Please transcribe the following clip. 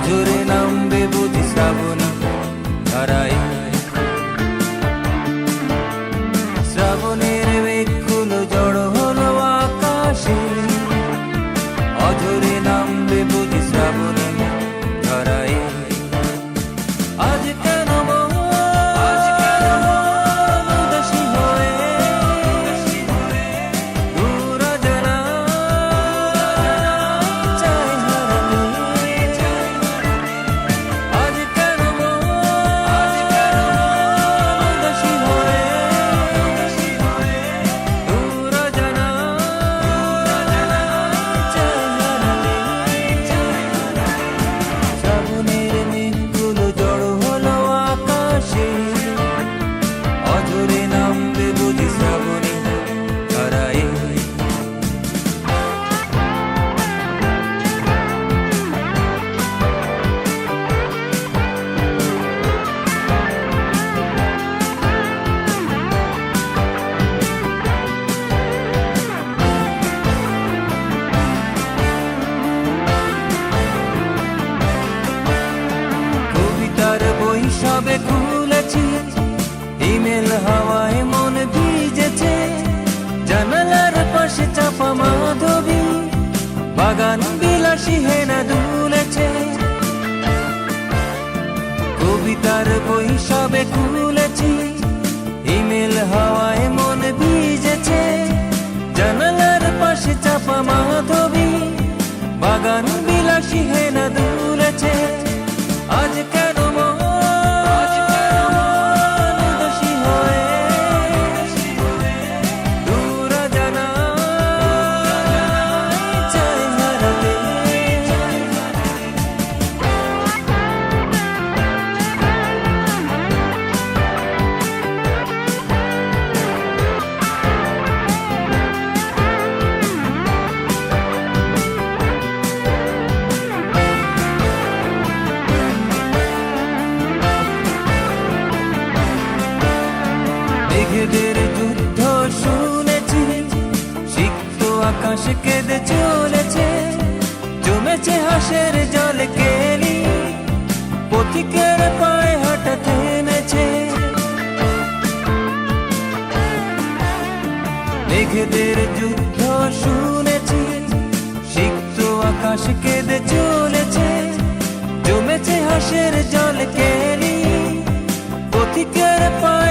অঝরে নামবে বুঝি শ্রাবণী ধারায়। শ্রাবণের মেঘগুলো জড়ো হলো আকাশে, অঝরে নামবে বুঝি শ্রাবণী ধারায়। আজ কেন উদাসী হয়ে দূর অজানায় চাই হারাতে। আজ কেন উদাসী হয়ে দূর অজানায় চাই হারাতে। শ্রাবণের মেঘগুলো জড়ো হলো আকাশে, অঝরে নামবে বুঝি শ্রাবণী ধারায়। কবিতার বই সবে খুলেছি, ইমেল হাওয়ায় মন ভিজেছে। জানালার পাশে চাপা মাধবী, বাগান বিলাসী হেনা দুলেছে। কবিতার বই সবে খুলেছি, ইমেল হাওয়ায় মন ভিজেছে। জানালার পাশে চাপা মাধবী, বাগান বিলাসী হেনা দুলেছে। আজ কেন উদাসী হয়ে দূর অজানায় চাই হারাতে। মেঘেদের যুদ্ধ শুনেছি, সিক্ত আকাশ কেঁদে চলেছে। জমেছে হাসের জল কেলি, পথিকের পায়ে হাঁটা থেমেছে। মেঘেদের যুদ্ধ শুনেছি, সিক্ত আকাশ কেঁদে চলেছে। জমেছে হাসের জল কেলি, পথিকের পায়ে